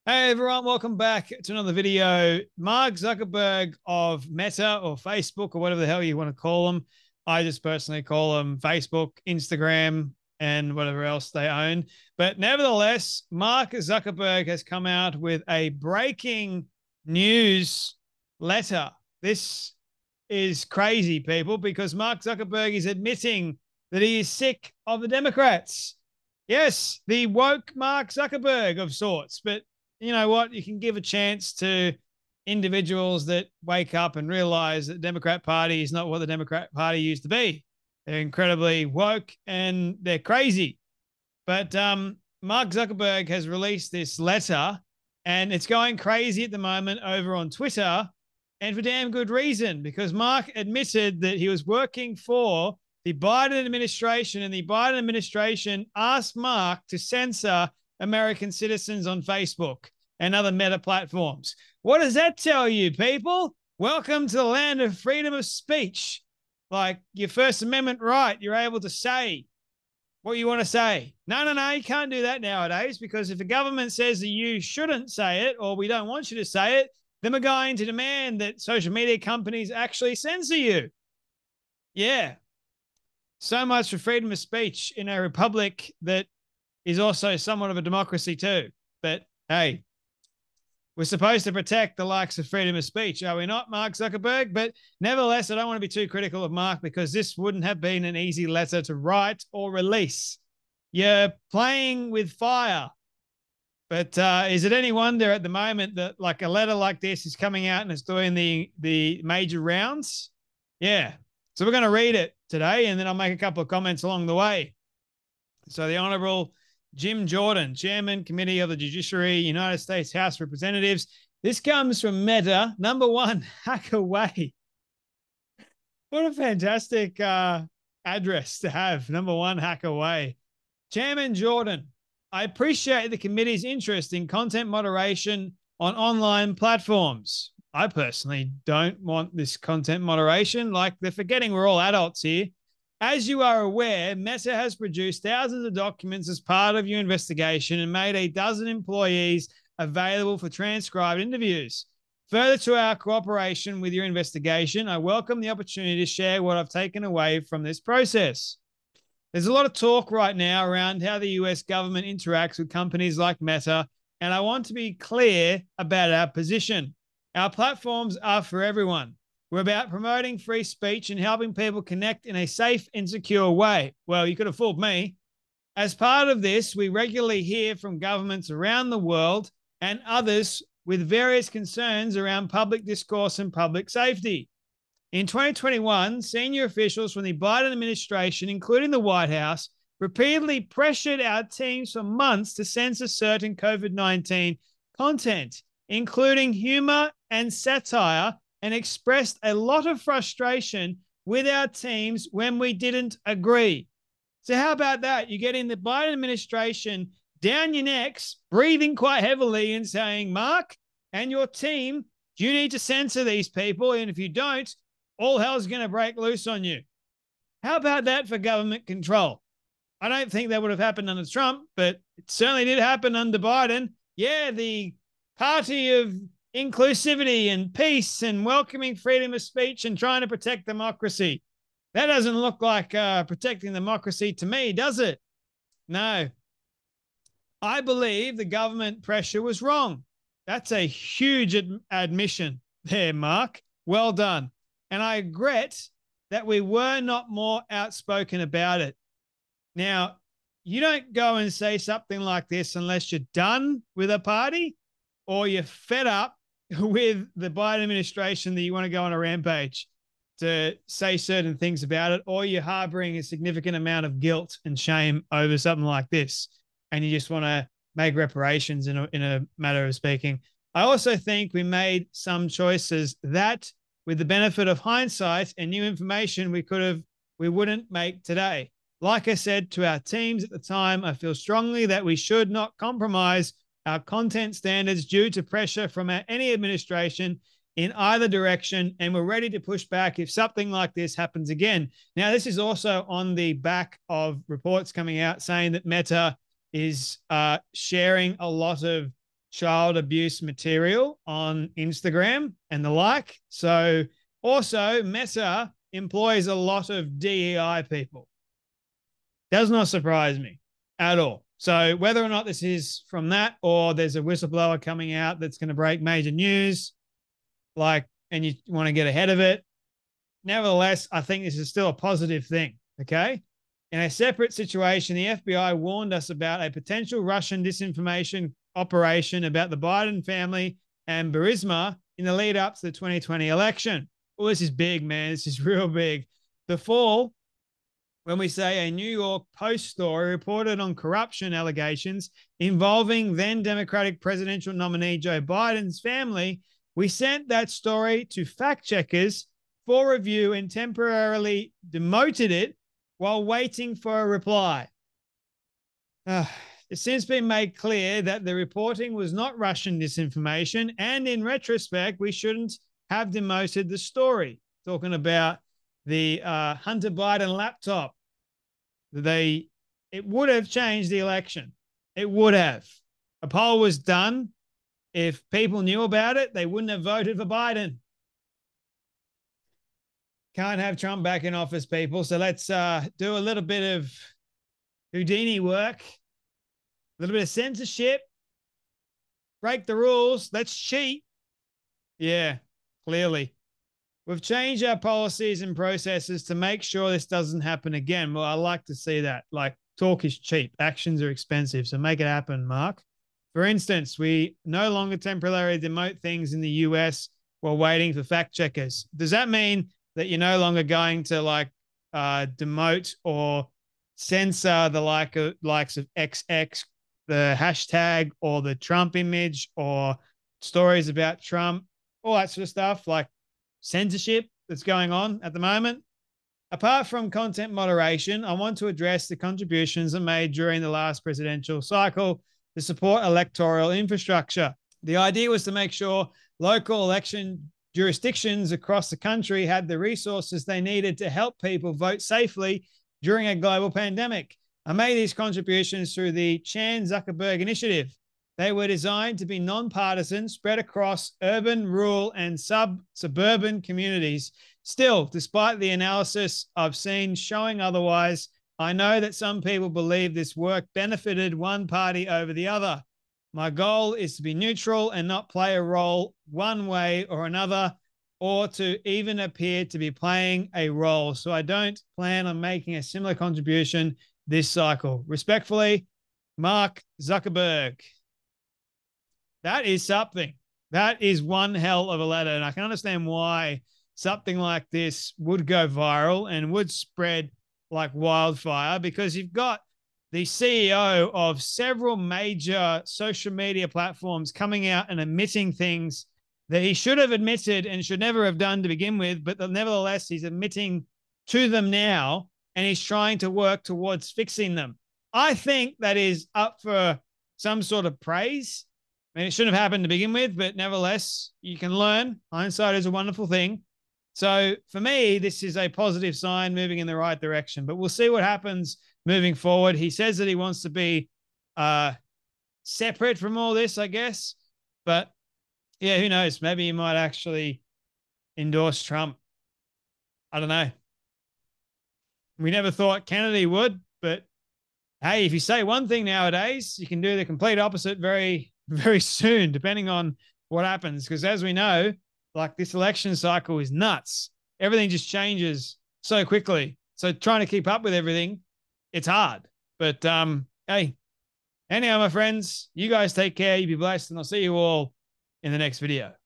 Hey everyone, welcome back to another video. Mark Zuckerberg of Meta or Facebook or whatever the hell you want to call them. I just personally call them Facebook, Instagram, and whatever else they own. But nevertheless, Mark Zuckerberg has come out with a breaking news letter. This is crazy, people, because Mark Zuckerberg is admitting that he is sick of the Democrats. Yes, the woke Mark Zuckerberg of sorts, but you know what? You can give a chance to individuals that wake up and realize that the Democrat Party is not what the Democrat Party used to be. They're incredibly woke and they're crazy. But Mark Zuckerberg has released this letter and it's going crazy at the moment over on Twitter, and for damn good reason, because Mark admitted that he was working for the Biden administration, and the Biden administration asked Mark to censor American citizens on Facebook and other meta platforms. What does that tell you, people? Welcome to the land of freedom of speech. Like your First Amendment right, you're able to say what you want to say. No, you can't do that nowadays, because if the government says that you shouldn't say it or we don't want you to say it, then we're going to demand that social media companies actually censor you. Yeah. So much for freedom of speech in a republic that is also somewhat of a democracy too. But hey, we're supposed to protect the likes of freedom of speech, are we not, Mark Zuckerberg? But nevertheless, I don't want to be too critical of Mark, because this wouldn't have been an easy letter to write or release. You're playing with fire. But is it any wonder at the moment that like a letter like this is coming out and it's doing the major rounds? Yeah. So we're going to read it today, and then I'll make a couple of comments along the way. So the Honourable Jim Jordan, Chairman, Committee of the Judiciary, United States House of Representatives. This comes from Meta. Number one, hack away. What a fantastic address to have. Number one, hack away. Chairman Jordan, I appreciate the committee's interest in content moderation on online platforms. I personally don't want this content moderation. Like, they're forgetting we're all adults here. As you are aware, Meta has produced thousands of documents as part of your investigation and made a dozen employees available for transcribed interviews. Further to our cooperation with your investigation, I welcome the opportunity to share what I've taken away from this process. There's a lot of talk right now around how the US government interacts with companies like Meta, and I want to be clear about our position. Our platforms are for everyone. We're about promoting free speech and helping people connect in a safe and secure way. Well, you could have fooled me. As part of this, we regularly hear from governments around the world and others with various concerns around public discourse and public safety. In 2021, senior officials from the Biden administration, including the White House, repeatedly pressured our teams for months to censor certain COVID-19 content, including humor and satire, and expressed a lot of frustration with our teams when we didn't agree. So how about that? You get in the Biden administration down your necks, breathing quite heavily and saying, Mark and your team, you need to censor these people. And if you don't, all hell's going to break loose on you. How about that for government control? I don't think that would have happened under Trump, but it certainly did happen under Biden. Yeah, the party of inclusivity and peace and welcoming freedom of speech and trying to protect democracy. That doesn't look like protecting democracy to me, does it? No. I believe the government pressure was wrong. That's a huge admission there, Mark. Well done. And I regret that we were not more outspoken about it. Now, you don't go and say something like this unless you're done with a party or you're fed up with the Biden administration that you want to go on a rampage to say certain things about it, or you're harboring a significant amount of guilt and shame over something like this, and you just want to make reparations in a matter of speaking. I also think we made some choices that, with the benefit of hindsight and new information, we wouldn't make today. Like I said to our teams at the time, I feel strongly that we should not compromise our content standards due to pressure from any administration in either direction, and we're ready to push back if something like this happens again. Now, this is also on the back of reports coming out saying that Meta is sharing a lot of child abuse material on Instagram and the like. So also Meta employs a lot of DEI people. Does not surprise me at all. So whether or not this is from that or there's a whistleblower coming out that's going to break major news, like, and you want to get ahead of it, nevertheless, I think this is still a positive thing, okay? In a separate situation, the FBI warned us about a potential Russian disinformation operation about the Biden family and Burisma in the lead up to the 2020 election. Oh, this is big, man. This is real big. The fall, when we say a New York Post story reported on corruption allegations involving then Democratic presidential nominee Joe Biden's family, we sent that story to fact checkers for review and temporarily demoted it while waiting for a reply. It's since been made clear that the reporting was not Russian disinformation, and in retrospect, we shouldn't have demoted the story. Talking about the Hunter Biden laptop. It would have changed the election. It would have. A poll was done. If people knew about it, they wouldn't have voted for Biden. Can't have Trump back in office, people. So let's do a little bit of Houdini work, a little bit of censorship, break the rules. Let's cheat. Yeah, clearly. We've changed our policies and processes to make sure this doesn't happen again. Well, I like to see that. Like, talk is cheap. Actions are expensive. So make it happen, Mark. For instance, we no longer temporarily demote things in the US while waiting for fact checkers. Does that mean that you're no longer going to demote or censor the likes of XX, the hashtag or the Trump image or stories about Trump, all that sort of stuff, like censorship that's going on at the moment? Apart from content moderation, I want to address the contributions that made during the last presidential cycle to support electoral infrastructure. The idea was to make sure local election jurisdictions across the country had the resources they needed to help people vote safely during a global pandemic. I made these contributions through the Chan Zuckerberg initiative. They were designed to be nonpartisan, spread across urban, rural, and suburban communities. Still, despite the analysis I've seen showing otherwise, I know that some people believe this work benefited one party over the other. My goal is to be neutral and not play a role one way or another, or to even appear to be playing a role. So I don't plan on making a similar contribution this cycle. Respectfully, Mark Zuckerberg. That is something. That is one hell of a letter. And I can understand why something like this would go viral and would spread like wildfire, because you've got the CEO of several major social media platforms coming out and admitting things that he should have admitted and should never have done to begin with, but nevertheless, he's admitting to them now, and he's trying to work towards fixing them. I think that is up for some sort of praise. I mean, it shouldn't have happened to begin with, but nevertheless, you can learn. Hindsight is a wonderful thing. So for me, this is a positive sign moving in the right direction, but we'll see what happens moving forward. He says that he wants to be separate from all this, I guess. But yeah, who knows? Maybe he might actually endorse Trump. I don't know. We never thought Kennedy would, but hey, if you say one thing nowadays, you can do the complete opposite very, very soon, depending on what happens. Because as we know, like, this election cycle is nuts. Everything just changes so quickly. So trying to keep up with everything, it's hard. But hey, anyhow, my friends, you guys take care. You be blessed, and I'll see you all in the next video.